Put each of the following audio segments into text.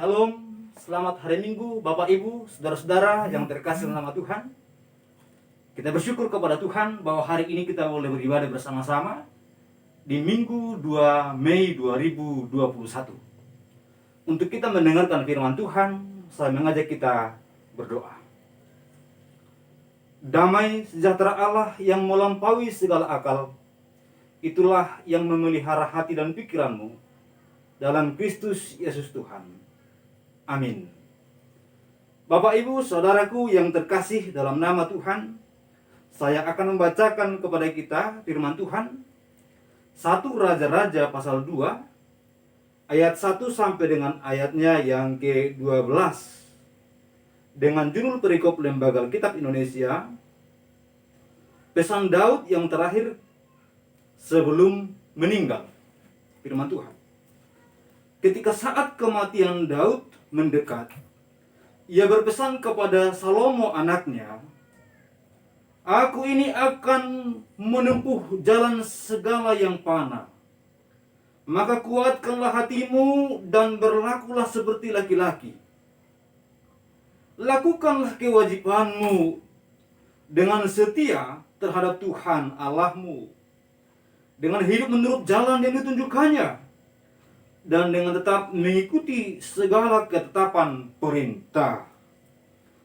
Shalom, selamat hari Minggu Bapak Ibu, saudara-saudara yang terkasih dalam nama Tuhan. Kita bersyukur kepada Tuhan bahwa hari ini kita boleh beribadah bersama-sama di Minggu 2 Mei 2021. Untuk kita mendengarkan firman Tuhan, saya mengajak kita berdoa. Damai sejahtera Allah yang melampaui segala akal, itulah yang memelihara hati dan pikiranmu dalam Kristus Yesus Tuhan. Amin. Bapak Ibu saudaraku yang terkasih dalam nama Tuhan, saya akan membacakan kepada kita firman Tuhan 1 Raja-Raja pasal 2 ayat 1 sampai dengan ayatnya yang ke-12 dengan judul perikop Lembaga Alkitab Indonesia, pesan Daud yang terakhir sebelum meninggal. Firman Tuhan. Ketika saat kematian Daud mendekat, ia berpesan kepada Salomo anaknya, "Aku ini akan menempuh jalan segala yang panah. Maka kuatkanlah hatimu dan berlakulah seperti laki-laki. Lakukanlah kewajibanmu dengan setia terhadap Tuhan Allahmu, dengan hidup menurut jalan yang ditunjukkannya, dan dengan tetap mengikuti segala ketetapan perintah,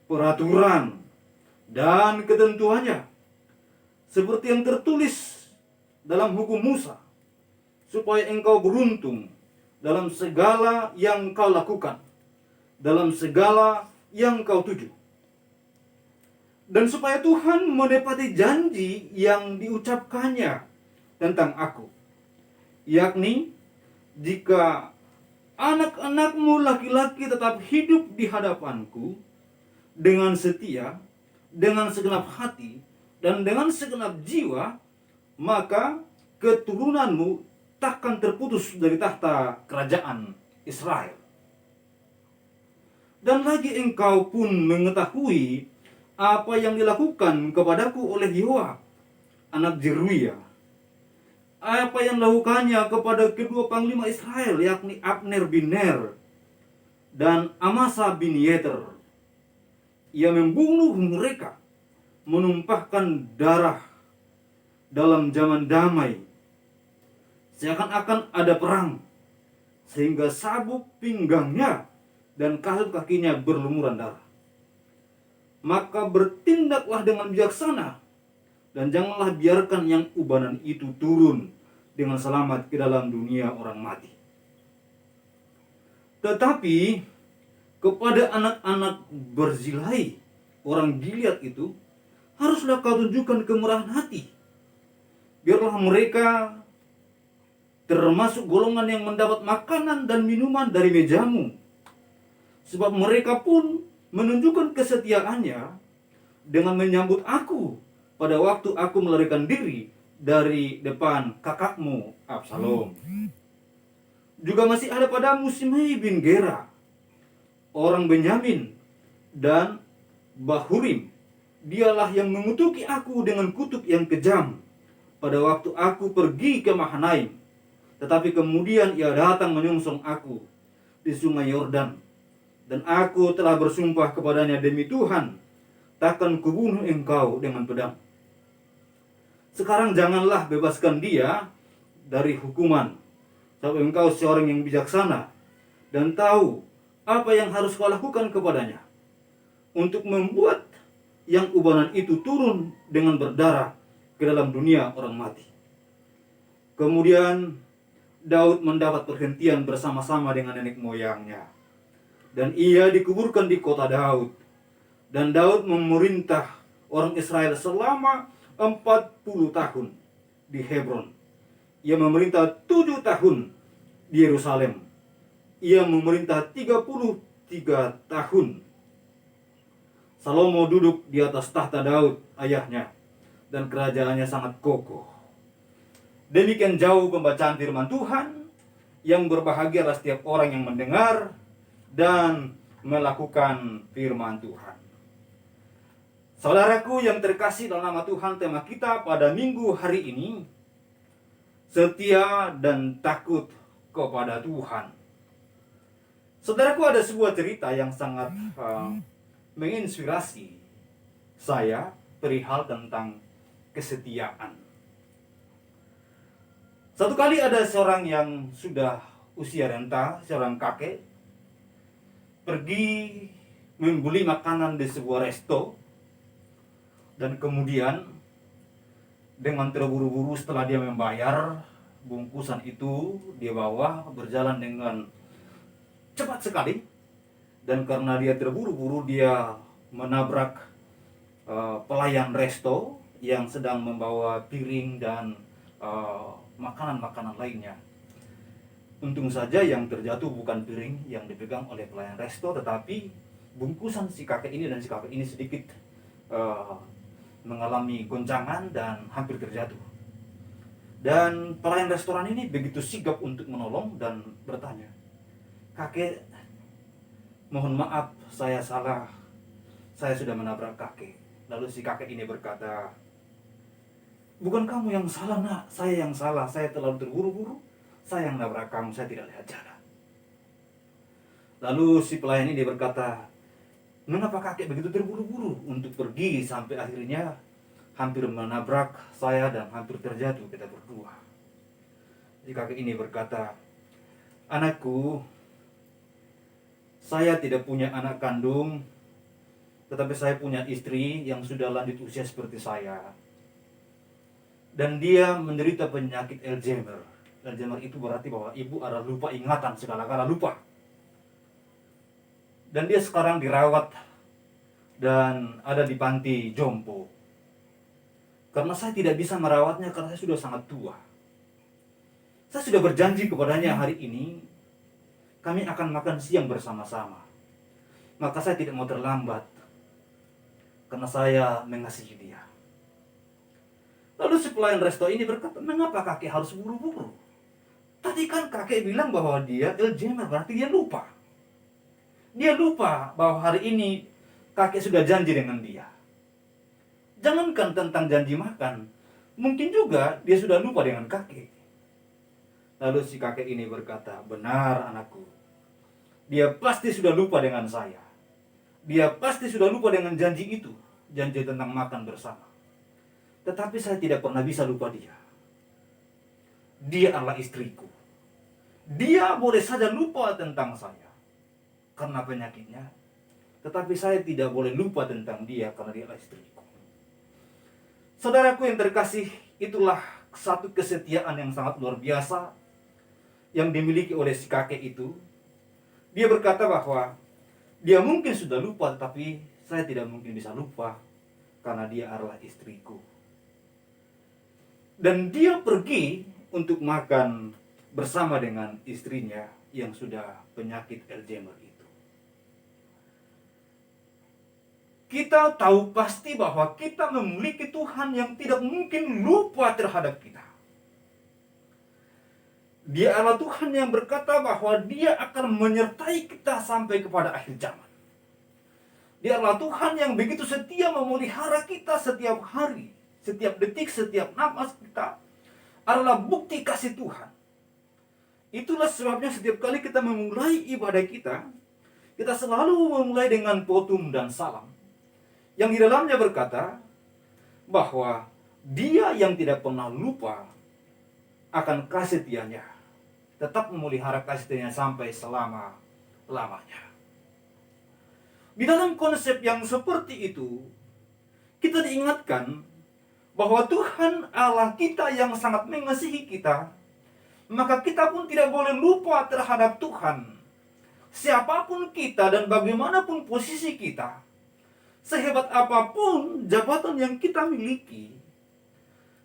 peraturan, dan ketentuannya, seperti yang tertulis dalam hukum Musa, supaya engkau beruntung dalam segala yang kau lakukan, dalam segala yang kau tuju. Dan supaya Tuhan menepati janji yang diucapkannya tentang aku, yakni jika anak-anakmu laki-laki tetap hidup di hadapanku dengan setia, dengan segenap hati, dan dengan segenap jiwa, maka keturunanmu takkan terputus dari tahta kerajaan Israel. Dan lagi engkau pun mengetahui apa yang dilakukan kepadaku oleh Yoab, anak Zeruia, apa yang dilakukannya kepada kedua panglima Israel, yakni Abner bin Ner dan Amasa bin Yeter. Ia membunuh mereka, menumpahkan darah dalam zaman damai, seakan-akan ada perang, sehingga sabuk pinggangnya dan kasut kakinya berlumuran darah. Maka bertindaklah dengan bijaksana, dan janganlah biarkan yang ubanan itu turun dengan selamat ke dalam dunia orang mati. Tetapi kepada anak-anak Barzilai, orang Gilead itu, haruslah kau tunjukkan kemurahan hati. Biarlah mereka termasuk golongan yang mendapat makanan dan minuman dari mejamu. Sebab mereka pun menunjukkan kesetiaannya dengan menyambut aku pada waktu aku melarikan diri dari depan kakakmu Absalom. Juga masih ada padamu Simei bin Gera, orang Benyamin, dan Bahurim. Dialah yang mengutuki aku dengan kutuk yang kejam pada waktu aku pergi ke Mahanaim. Tetapi kemudian ia datang menyongsong aku di sungai Yordan, dan aku telah bersumpah kepadanya demi Tuhan, takkan kubunuh engkau dengan pedang. Sekarang janganlah bebaskan dia dari hukuman, sebab engkau seorang yang bijaksana dan tahu apa yang harus kau lakukan kepadanya, untuk membuat yang ubanan itu turun dengan berdarah ke dalam dunia orang mati." Kemudian Daud mendapat perhentian bersama-sama dengan nenek moyangnya, dan ia dikuburkan di kota Daud. Dan Daud memerintah orang Israel selama 40 tahun di Hebron. Ia memerintah 7 tahun di Yerusalem. Ia memerintah 33 tahun. Salomo duduk di atas tahta Daud ayahnya, dan kerajaannya sangat kokoh. Demikian jauh pembacaan firman Tuhan, yang berbahagialah setiap orang yang mendengar dan melakukan firman Tuhan. Saudaraku yang terkasih dalam nama Tuhan, tema kita pada minggu hari ini, setia dan takut kepada Tuhan. Saudaraku, ada sebuah cerita yang sangat menginspirasi saya perihal tentang kesetiaan. Satu kali ada seorang yang sudah usia renta, seorang kakek, pergi membeli makanan di sebuah resto, dan kemudian dengan terburu-buru setelah dia membayar bungkusan itu, dia bawa berjalan dengan cepat sekali, dan karena dia terburu-buru dia menabrak pelayan resto yang sedang membawa piring dan makanan-makanan lainnya. Untung saja yang terjatuh bukan piring yang dipegang oleh pelayan resto, tetapi bungkusan si kakek ini, dan si kakek ini sedikit mengalami goncangan dan hampir terjatuh. Dan pelayan restoran ini begitu sigap untuk menolong dan bertanya, "Kakek, mohon maaf, saya salah. Saya sudah menabrak kakek." Lalu si kakek ini berkata, "Bukan kamu yang salah, nak. Saya yang salah. Saya terlalu terburu-buru. Saya yang nabrak kamu. Saya tidak lihat jalan." Lalu si pelayan ini berkata, "Mengapa kakek begitu terburu-buru untuk pergi sampai akhirnya hampir menabrak saya dan hampir terjatuh kita berdua?" Si kakek ini berkata, "Anakku, saya tidak punya anak kandung, tetapi saya punya istri yang sudah lanjut usia seperti saya. Dan dia menderita penyakit Alzheimer. Alzheimer itu berarti bahwa ibu adalah lupa ingatan, segala-gala lupa. Dan dia sekarang dirawat dan ada di panti jompo. Karena saya tidak bisa merawatnya karena saya sudah sangat tua. Saya sudah berjanji kepadanya hari ini, kami akan makan siang bersama-sama. Maka saya tidak mau terlambat, karena saya mengasihi dia." Lalu si pelayan resto ini berkata, "Mengapa kakek harus buru-buru? Tadi kan kakek bilang bahwa dia Alzheimer, berarti dia lupa. Dia lupa bahwa hari ini kakek sudah janji dengan dia. Jangankan tentang janji makan, mungkin juga dia sudah lupa dengan kakek." Lalu si kakek ini berkata, "Benar, anakku. Dia pasti sudah lupa dengan saya. Dia pasti sudah lupa dengan janji itu, janji tentang makan bersama. Tetapi saya tidak pernah bisa lupa dia. Dia adalah istriku. Dia boleh saja lupa tentang saya karena penyakitnya, tetapi saya tidak boleh lupa tentang dia karena dia adalah istriku." Saudaraku yang terkasih, itulah satu kesetiaan yang sangat luar biasa yang dimiliki oleh si kakek itu. Dia berkata bahwa dia mungkin sudah lupa, tapi saya tidak mungkin bisa lupa karena dia adalah istriku. Dan dia pergi untuk makan bersama dengan istrinya yang sudah penyakit Alzheimer itu. Kita tahu pasti bahwa kita memiliki Tuhan yang tidak mungkin lupa terhadap kita. Dia adalah Tuhan yang berkata bahwa dia akan menyertai kita sampai kepada akhir zaman. Dia adalah Tuhan yang begitu setia memelihara kita setiap hari, setiap detik, setiap napas kita adalah bukti kasih Tuhan. Itulah sebabnya setiap kali kita memulai ibadah kita selalu memulai dengan potum dan salam, yang di dalamnya berkata bahwa dia yang tidak pernah lupa akan kasih setianya, tetap memelihara kasih setianya sampai selama-lamanya. Di dalam konsep yang seperti itu, kita diingatkan bahwa Tuhan Allah kita yang sangat mengasihi kita, maka kita pun tidak boleh lupa terhadap Tuhan. Siapapun kita dan bagaimanapun posisi kita, sehebat apapun jabatan yang kita miliki,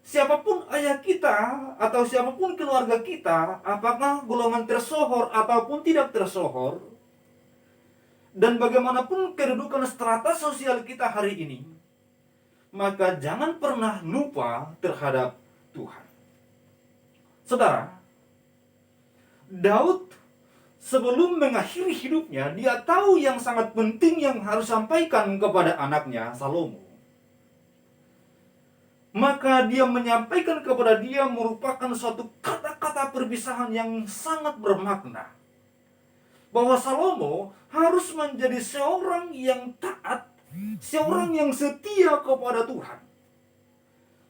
siapapun ayah kita atau siapapun keluarga kita, apakah golongan tersohor ataupun tidak tersohor, dan bagaimanapun kedudukan strata sosial kita hari ini, maka jangan pernah lupa terhadap Tuhan. Saudara, Daud sebelum mengakhiri hidupnya, dia tahu yang sangat penting yang harus sampaikan kepada anaknya Salomo. Maka dia menyampaikan kepada dia merupakan suatu kata-kata perpisahan yang sangat bermakna. bahwa Salomo harus menjadi seorang yang taat, seorang yang setia kepada Tuhan.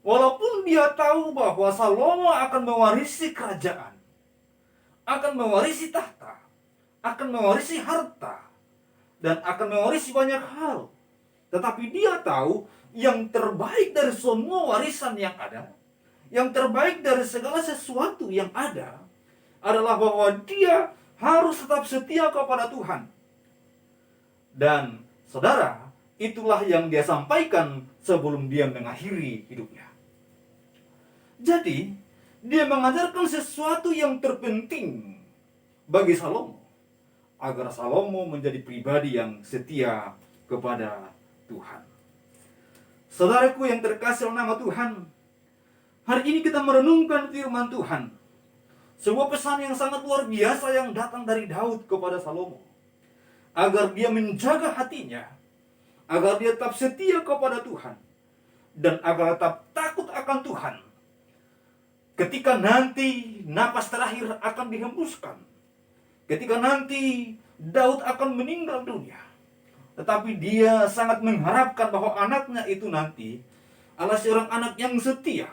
Walaupun dia tahu bahwa Salomo akan mewarisi kerajaan, akan mewarisi tahta, akan mewarisi harta, dan akan mewarisi banyak hal. Tetapi dia tahu yang terbaik dari semua warisan yang ada, yang terbaik dari segala sesuatu yang ada, adalah bahwa dia harus tetap setia kepada Tuhan. Dan saudara, itulah yang dia sampaikan sebelum dia mengakhiri hidupnya. Jadi, dia mengajarkan sesuatu yang terpenting bagi Salomo, agar Salomo menjadi pribadi yang setia kepada Tuhan. Saudaraku yang terkasih oleh nama Tuhan, hari ini kita merenungkan firman Tuhan. Sebuah pesan yang sangat luar biasa yang datang dari Daud kepada Salomo, agar dia menjaga hatinya, agar dia tetap setia kepada Tuhan, dan agar tetap takut akan Tuhan ketika nanti napas terakhir akan dihembuskan, ketika nanti Daud akan meninggal dunia. Tetapi dia sangat mengharapkan bahwa anaknya itu nanti adalah seorang anak yang setia,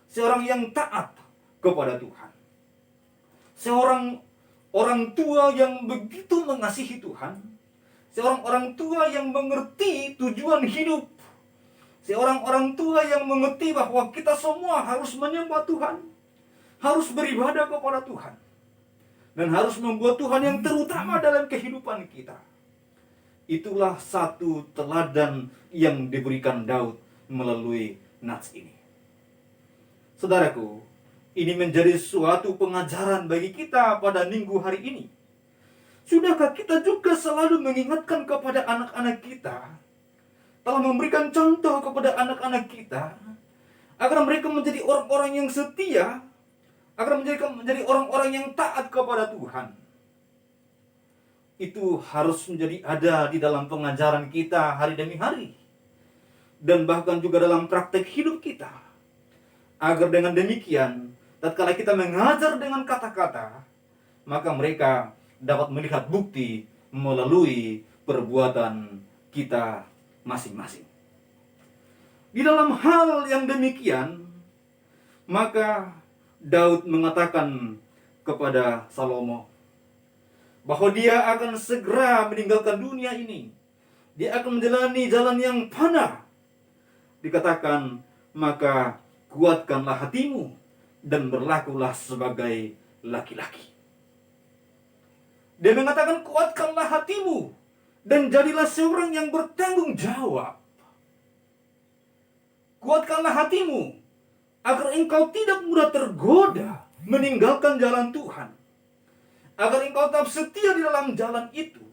seorang yang taat kepada Tuhan, seorang orang tua yang begitu mengasihi Tuhan, seorang orang tua yang mengerti tujuan hidup, seorang orang tua yang mengerti bahwa kita semua harus menyembah Tuhan, harus beribadah kepada Tuhan, dan harus membuat Tuhan yang terutama dalam kehidupan kita. Itulah satu teladan yang diberikan Daud melalui nats ini. Saudaraku, ini menjadi suatu pengajaran bagi kita pada minggu hari ini. Sudahkah kita juga selalu mengingatkan kepada anak-anak kita, telah memberikan contoh kepada anak-anak kita, agar mereka menjadi orang-orang yang setia, agar menjadi orang-orang yang taat kepada Tuhan? Itu harus menjadi ada di dalam pengajaran kita hari demi hari, dan bahkan juga dalam praktek hidup kita, agar dengan demikian tatkala kita mengajar dengan kata-kata, maka mereka dapat melihat bukti melalui perbuatan kita masing-masing. Di dalam hal yang demikian, maka Daud mengatakan kepada Salomo bahwa dia akan segera meninggalkan dunia ini. Dia akan menjalani jalan yang fana. Dikatakan, maka kuatkanlah hatimu dan berlakulah sebagai laki-laki. Dia mengatakan, kuatkanlah hatimu dan jadilah seorang yang bertanggung jawab. Kuatkanlah hatimu agar engkau tidak mudah tergoda meninggalkan jalan Tuhan, agar engkau tetap setia di dalam jalan itu,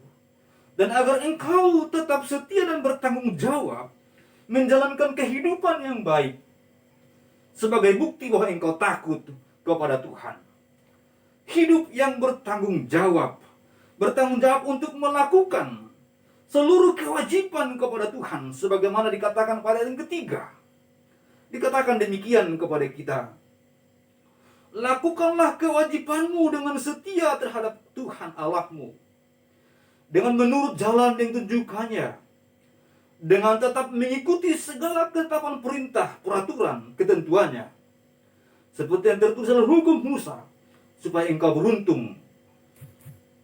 dan agar engkau tetap setia dan bertanggung jawab menjalankan kehidupan yang baik, sebagai bukti bahwa engkau takut kepada Tuhan. Hidup yang bertanggung jawab untuk melakukan seluruh kewajiban kepada Tuhan, sebagaimana dikatakan pada yang ketiga. Dikatakan demikian kepada kita, lakukanlah kewajibanmu dengan setia terhadap Tuhan Allahmu, dengan menurut jalan yang tunjukkannya, dengan tetap mengikuti segala ketetapan perintah, peraturan, ketentuannya, seperti yang tertulis dalam hukum Musa, supaya engkau beruntung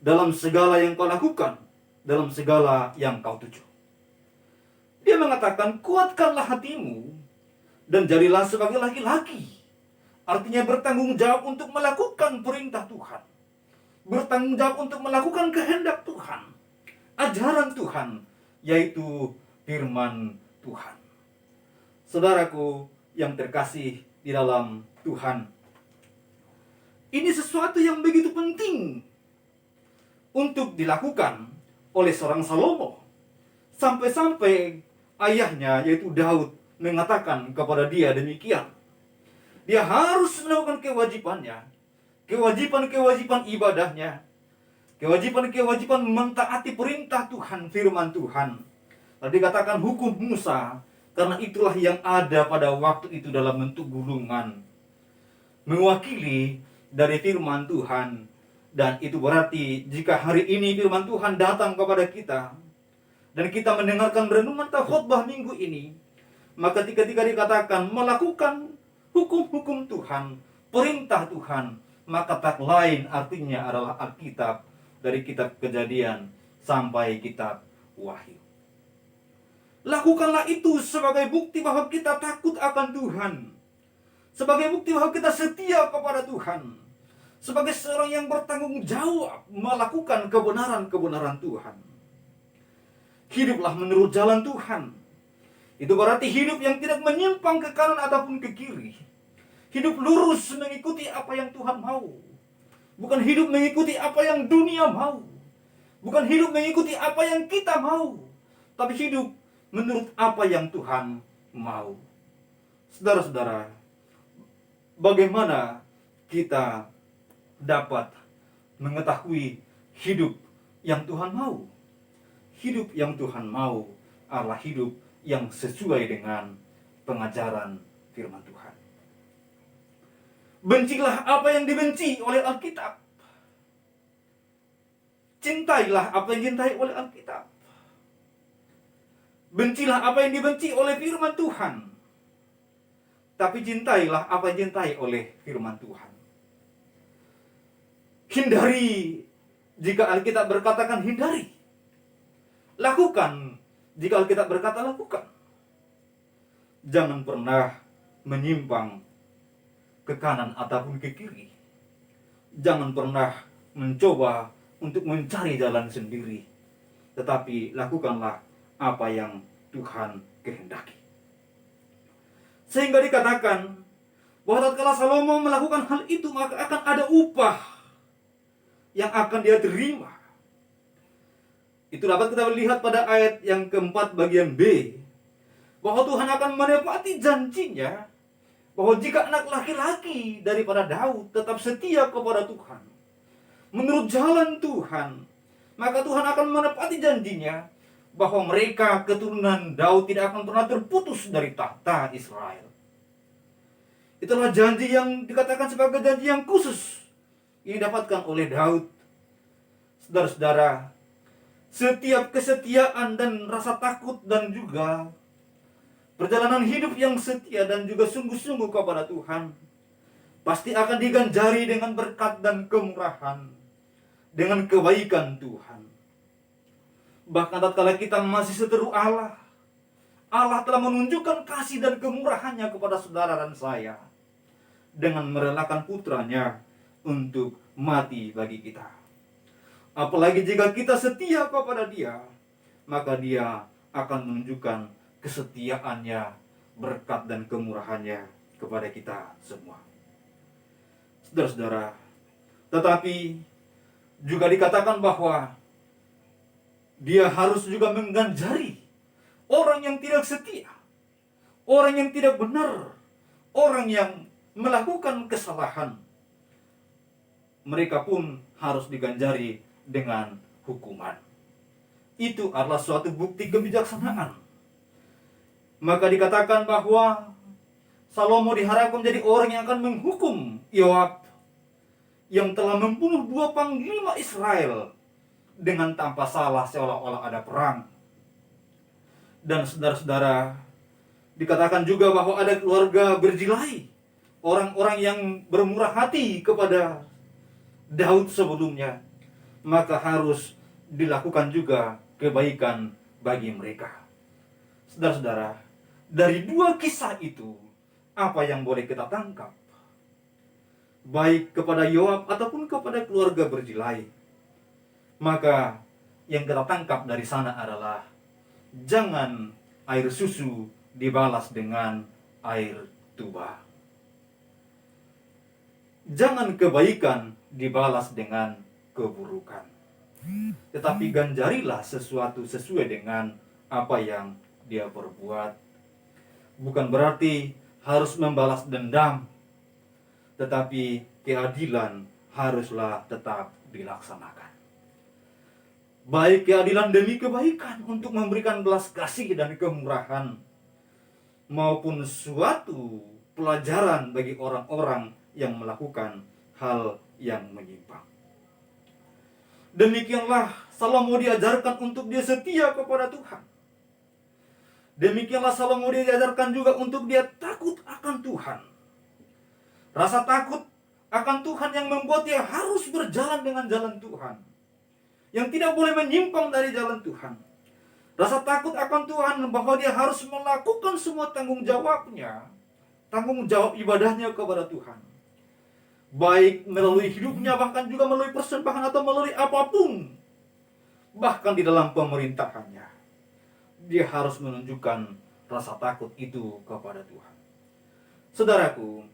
dalam segala yang kau lakukan, dalam segala yang kau tuju. Dia mengatakan, kuatkanlah hatimu dan jadilah sebagai laki-laki. Artinya bertanggung jawab untuk melakukan perintah Tuhan, bertanggung jawab untuk melakukan kehendak Tuhan, ajaran Tuhan, yaitu firman Tuhan. Saudaraku yang terkasih di dalam Tuhan, ini sesuatu yang begitu penting untuk dilakukan oleh seorang Salomo. Sampai-sampai ayahnya, yaitu Daud, mengatakan kepada dia demikian. Dia harus melakukan kewajibannya, kewajiban ibadahnya, kewajiban mentaati perintah Tuhan, firman Tuhan. Tadi dikatakan hukum Musa, karena itulah yang ada pada waktu itu dalam bentuk gulungan, mewakili dari firman Tuhan Dan itu berarti jika hari ini firman Tuhan datang kepada kita dan kita mendengarkan renungan atau khotbah minggu ini, maka ketika dikatakan melakukan hukum-hukum Tuhan, perintah Tuhan, maka tak lain artinya adalah Alkitab, dari kitab Kejadian sampai kitab Wahyu. Lakukanlah itu sebagai bukti bahwa kita takut akan Tuhan, sebagai bukti bahwa kita setia kepada Tuhan, sebagai seorang yang bertanggung jawab melakukan kebenaran-kebenaran Tuhan. Hiduplah menurut jalan Tuhan. Itu berarti hidup yang tidak menyimpang ke kanan ataupun ke kiri. Hidup lurus mengikuti apa yang Tuhan mau. Bukan hidup mengikuti apa yang dunia mau. Bukan hidup mengikuti apa yang kita mau. Tapi hidup menurut apa yang Tuhan mau. Saudara-saudara, bagaimana kita dapat mengetahui hidup yang Tuhan mau? Hidup yang Tuhan mau adalah hidup yang sesuai dengan pengajaran firman Tuhan. Bencilah apa yang dibenci oleh Alkitab. Cintailah apa yang dicintai oleh Alkitab. Bencilah apa yang dibenci oleh firman Tuhan. Tapi cintailah apa yang dicintai oleh firman Tuhan. Hindari jika Alkitab berkatakan hindari. Lakukan jika Alkitab berkata lakukan. Jangan pernah menyimpang ke kanan ataupun ke kiri. Jangan pernah mencoba untuk mencari jalan sendiri. Tetapi lakukanlah apa yang Tuhan kehendaki. Sehingga dikatakan bahwa tatkala Salomo melakukan hal itu, maka akan ada upah yang akan dia terima. Itu dapat kita lihat pada ayat yang keempat bagian B, bahwa Tuhan akan menepati janjinya, bahwa jika anak laki-laki daripada Daud tetap setia kepada Tuhan, menurut jalan Tuhan, maka Tuhan akan menepati janjinya, bahwa mereka keturunan Daud tidak akan pernah terputus dari tahta Israel. Itulah janji yang dikatakan sebagai janji yang khusus yang didapatkan oleh Daud. Saudara-saudara, setiap kesetiaan dan rasa takut dan juga perjalanan hidup yang setia dan juga sungguh-sungguh kepada Tuhan pasti akan diganjari dengan berkat dan kemurahan, dengan kebaikan Tuhan. Bahkan tatkala kita masih seteru Allah, Allah telah menunjukkan kasih dan kemurahannya kepada saudara dan saya dengan merelakan putranya untuk mati bagi kita. Apalagi jika kita setia kepada Dia, maka Dia akan menunjukkan kesetiaannya, berkat dan kemurahannya kepada kita semua. Saudara-saudara, tetapi juga dikatakan bahwa Dia harus juga mengganjari orang yang tidak setia, orang yang tidak benar, orang yang melakukan kesalahan. Mereka pun harus diganjari dengan hukuman. Itu adalah suatu bukti kebijaksanaan. Maka dikatakan bahwa Salomo diharapkan menjadi orang yang akan menghukum Yoab yang telah membunuh 2 panglima Israel dengan tanpa salah, seolah-olah ada perang. Dan saudara-saudara, dikatakan juga bahwa ada keluarga Barzilai, orang-orang yang bermurah hati kepada Daud sebelumnya, maka harus dilakukan juga kebaikan bagi mereka. Saudara-saudara, dari 2 kisah itu, apa yang boleh kita tangkap? Baik kepada Yoab ataupun kepada keluarga Barzilai, maka yang kita tangkap dari sana adalah jangan air susu dibalas dengan air tuba. Jangan kebaikan dibalas dengan keburukan. Tetapi ganjarilah sesuatu sesuai dengan apa yang dia perbuat. Bukan berarti harus membalas dendam, tetapi keadilan haruslah tetap dilaksanakan. Baik keadilan demi kebaikan untuk memberikan belas kasih dan kemurahan, maupun suatu pelajaran bagi orang-orang yang melakukan hal yang menyimpang. Demikianlah Salomo diajarkan untuk dia setia kepada Tuhan. Demikianlah Salomo diajarkan juga untuk dia takut akan Tuhan. Rasa takut akan Tuhan yang membuat dia harus berjalan dengan jalan Tuhan, yang tidak boleh menyimpang dari jalan Tuhan. Rasa takut akan Tuhan bahwa dia harus melakukan semua tanggung jawabnya, tanggung jawab ibadahnya kepada Tuhan, baik melalui hidupnya, bahkan juga melalui persembahan atau melalui apapun. Bahkan di dalam pemerintahannya, dia harus menunjukkan rasa takut itu kepada Tuhan. Saudaraku,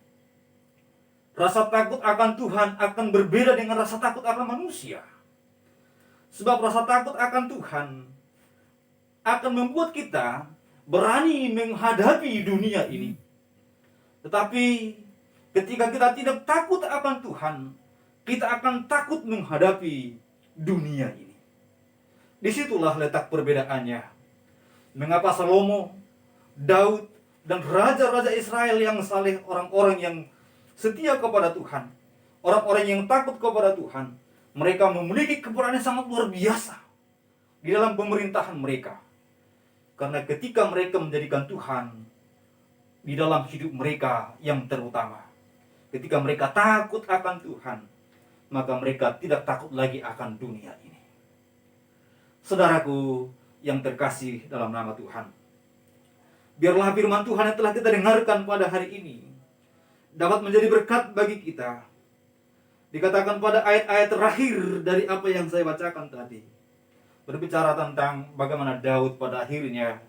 rasa takut akan Tuhan akan berbeda dengan rasa takut akan manusia. Sebab rasa takut akan Tuhan akan membuat kita berani menghadapi dunia ini. Tetapi ketika kita tidak takut akan Tuhan, kita akan takut menghadapi dunia ini. Disitulah letak perbedaannya. Mengapa Salomo, Daud, dan raja-raja Israel yang saleh, orang-orang yang setia kepada Tuhan, orang-orang yang takut kepada Tuhan, mereka memiliki keberanian sangat luar biasa di dalam pemerintahan mereka. Karena ketika mereka menjadikan Tuhan di dalam hidup mereka yang terutama, ketika mereka takut akan Tuhan, maka mereka tidak takut lagi akan dunia ini. Saudaraku yang terkasih dalam nama Tuhan, biarlah firman Tuhan yang telah kita dengarkan pada hari ini dapat menjadi berkat bagi kita. Dikatakan pada ayat-ayat terakhir dari apa yang saya bacakan tadi, berbicara tentang bagaimana Daud pada akhirnya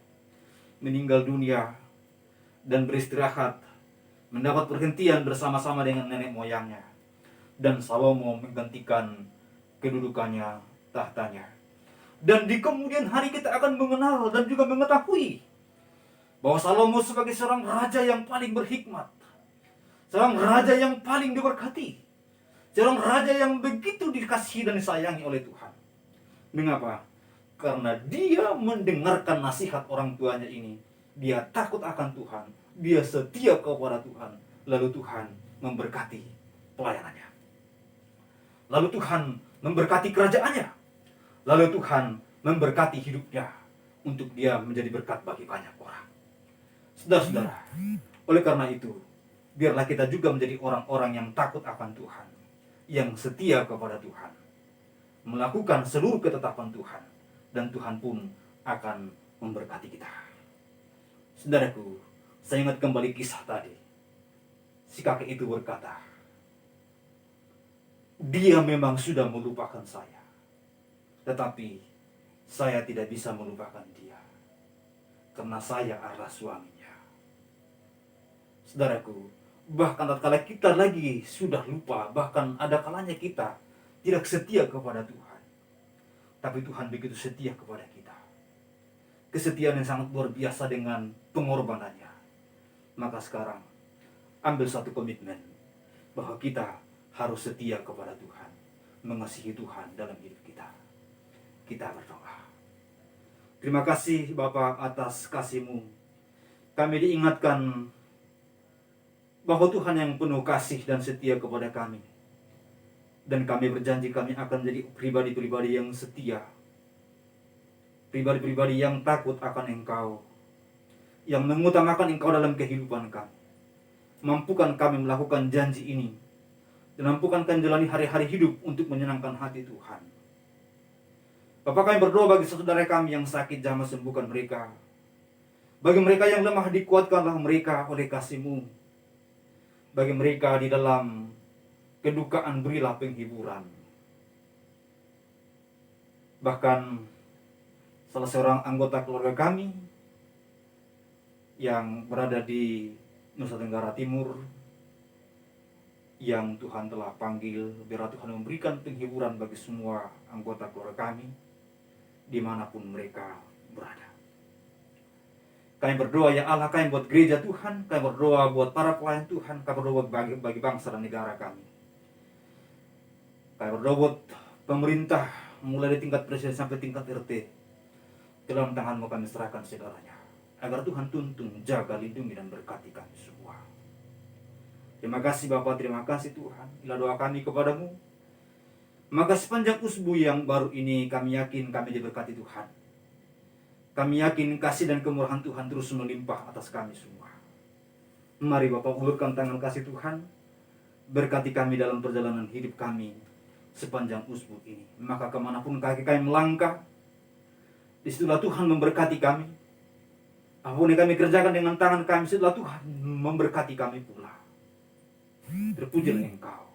meninggal dunia dan beristirahat, mendapat perhentian bersama-sama dengan nenek moyangnya, dan Salomo menggantikan kedudukannya, tahtanya. Dan di kemudian hari kita akan mengenal dan juga mengetahui bahwa Salomo sebagai seorang raja yang paling berhikmat, seorang raja yang paling diberkati, seorang raja yang begitu dikasihi dan disayangi oleh Tuhan. Mengapa? Karena dia mendengarkan nasihat orang tuanya ini. Dia takut akan Tuhan, dia setia kepada Tuhan, lalu Tuhan memberkati pelayanannya, lalu Tuhan memberkati kerajaannya, lalu Tuhan memberkati hidupnya untuk dia menjadi berkat bagi banyak orang. Saudara-saudara, oleh karena itu, biarlah kita juga menjadi orang-orang yang takut akan Tuhan, yang setia kepada Tuhan, melakukan seluruh ketetapan Tuhan, dan Tuhan pun akan memberkati kita. Saudaraku, saya ingat kembali kisah tadi. Si kakek itu berkata, dia memang sudah melupakan saya, tetapi saya tidak bisa melupakan dia, karena saya adalah suaminya. Saudaraku, bahkan tatkala kita lagi sudah lupa, bahkan ada kalanya kita tidak setia kepada Tuhan, tapi Tuhan begitu setia kepada kita. Kesetiaan yang sangat luar biasa dengan pengorbanannya. Maka sekarang, ambil satu komitmen bahwa kita harus setia kepada Tuhan, mengasihi Tuhan dalam hidup kita. Kita berdoa. Terima kasih Bapa atas kasih-Mu. Kami diingatkan bahwa Tuhan yang penuh kasih dan setia kepada kami. Dan kami berjanji kami akan menjadi pribadi-pribadi yang setia, pribadi-pribadi yang takut akan Engkau, yang mengutamakan Engkau dalam kehidupan kami. Mampukan kami melakukan janji ini, dan mampukan kami menjalani hari-hari hidup untuk menyenangkan hati Tuhan. Bapa, kami berdoa bagi saudara kami yang sakit, jamah sembuhkan mereka. Bagi mereka yang lemah, dikuatkanlah mereka oleh kasih-Mu. Bagi mereka di dalam kedukaan, berilah penghiburan. Bahkan salah seorang anggota keluarga kami yang berada di Nusa Tenggara Timur, yang Tuhan telah panggil, biarlah Tuhan memberikan penghiburan bagi semua anggota keluarga kami, dimanapun mereka berada. Kami berdoa ya Allah, kami buat gereja Tuhan, kami berdoa buat para pelayan Tuhan, kami berdoa bagi bangsa dan negara kami. Kami berdoa buat pemerintah, mulai dari tingkat presiden sampai tingkat RT. Dalam tangan-Mu kami serahkan segalanya, agar Tuhan tuntun, jaga, lindungi, dan berkati kami semua. Terima kasih Bapa, terima kasih Tuhan. Inilah doa kami kepadamu. Maka sepanjang usbu yang baru ini kami yakin kami diberkati Tuhan. Kami yakin kasih dan kemurahan Tuhan terus melimpah atas kami semua. Mari Bapak ulurkan tangan kasih Tuhan, berkati kami dalam perjalanan hidup kami sepanjang usbu ini. Maka kemanapun kaki kami melangkah, disitulah Tuhan memberkati kami. Apapun yang kami kerjakan dengan tangan kami, disitulah Tuhan memberkati kami pula. Terpujilah Engkau.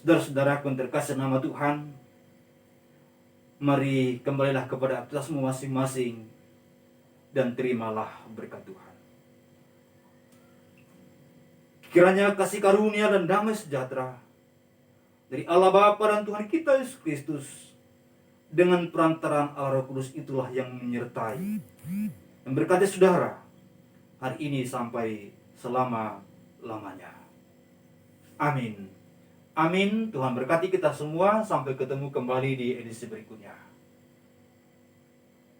Saudara-saudaraku yang terkasih nama Tuhan, mari kembalilah kepada aktivitasmu masing-masing dan terimalah berkat Tuhan. Kiranya kasih karunia dan damai sejahtera dari Allah Bapa dan Tuhan kita Yesus Kristus dengan perantaraan Allah Roh Kudus itulah yang menyertai dan berkati saudara hari ini sampai selama-lamanya. Amin. Amin. Tuhan berkati kita semua. Sampai ketemu kembali di edisi berikutnya.